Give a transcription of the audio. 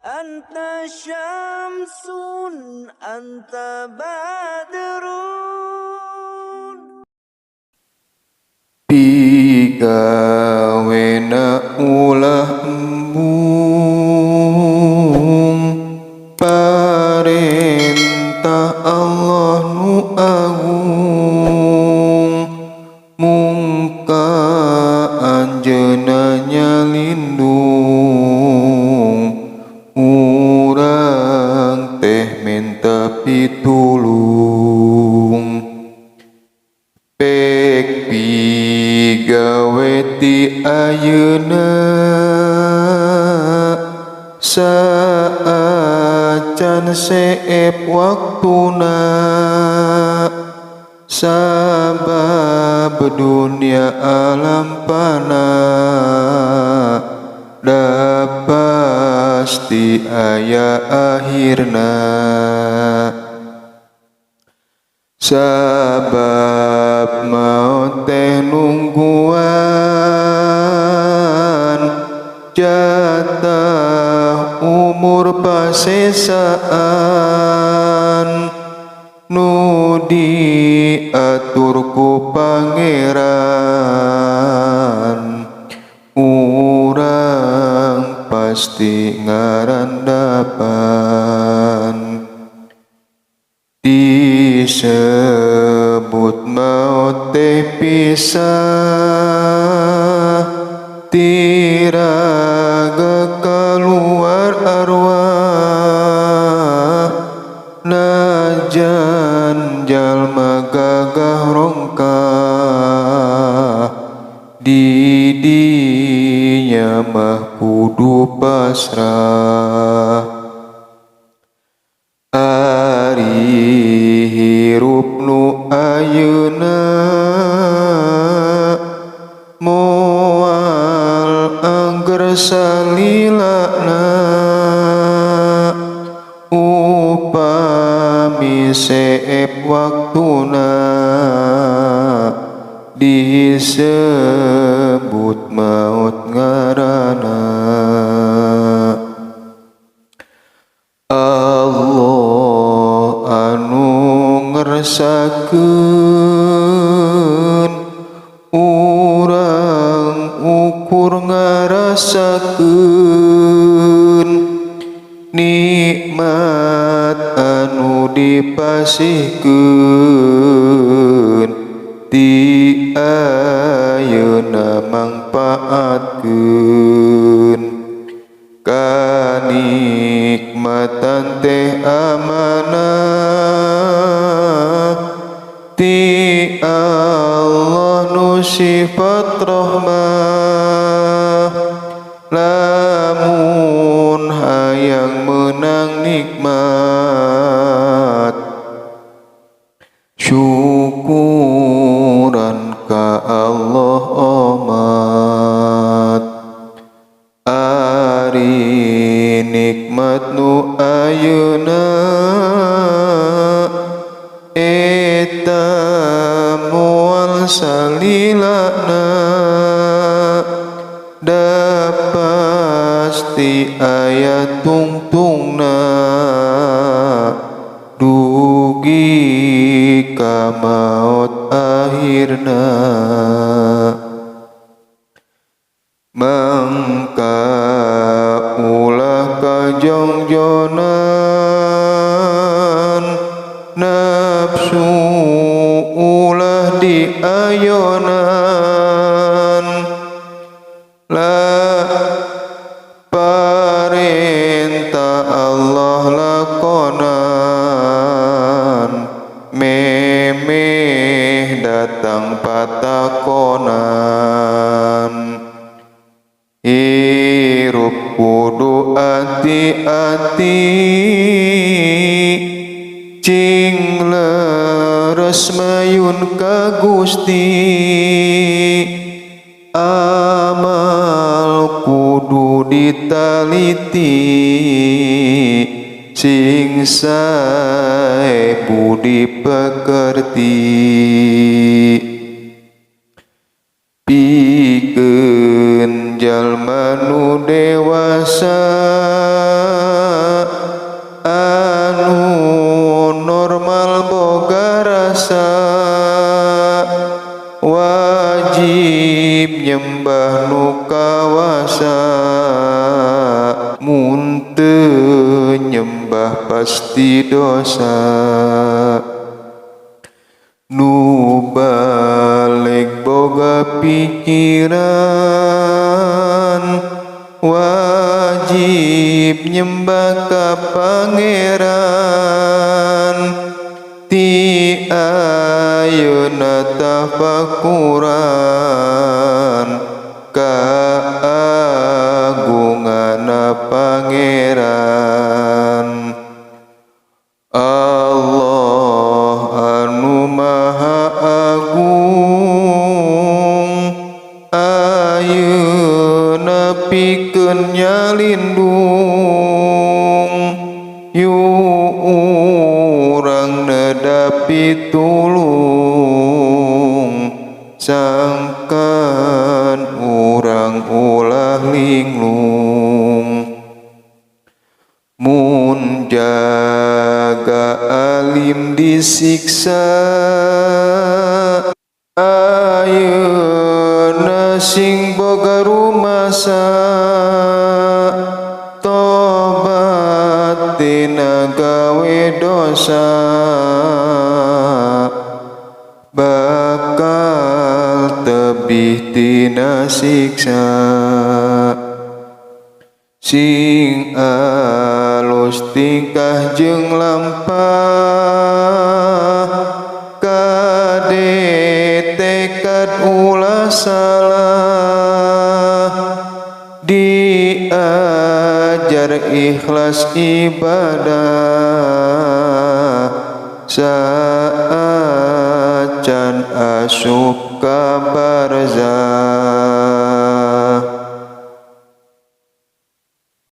Anta syamsun, anta badrun. Pigawena ulah embung, parentah Allah nu agung, mungka anjeunna nyalindung, urang teh minta pitulung. Pek pigawe ti ayeuna saacan seep waktuna, sabab dunia alam fana da pasti aya akhirna. Sabab maut teh nungguan, jatah umur pasesaan, nu diatur ku Pangeran, urang pasti ngarandapan. Disebut maut teh pisah, tiraga kaluar arwah, najan jalma gagah rongkah, di dinya mah kudu pasrah. Ari hirup nu ayeuna moal angger salilana, upami seep waktuna disebut maut ngaranna. Allah anu ngersakeun, urang ukur ngarasakeun, nikmat anu dipasihkeun, ti ayeuna mangpaatkeun. Kanikmatan teh amanah, ti Allah nu sifat rahmah, lamun hayang menang nikmat, syukuran ka Allah omat. Ari nikmat nu ayeuna eta moal salilana, da pasti aya tungtungna, dugi ka maut akhirna. Mangka ulah kajongjonan, nafsu ulah diayonan, la parentah Allah lakonan, memeh datang patakonan. Hirup kudu ati-ati, cing leres mayun ka Gusti, amal kudu ditaliti, sing sae budi pekerti. Pikeun jalma nu dewasa, ulah pasti dosa nu balik boga pikiran wajib nyembah ka pangeran ti ayeuna tafakuran kaagungana pangeran Allah anu maha agung ayeuna pikeun nyalindung yu urang nedapi tulung sangkan urang ulah linglung mun jaga alim disiksa ayeuna sing boga rumasa tobat tina gawe dosa bakal tebih tina siksa sing alus tingkah jeung lampah kade tekad ulah salah diajar ikhlas ibadah saacan asup ka barzah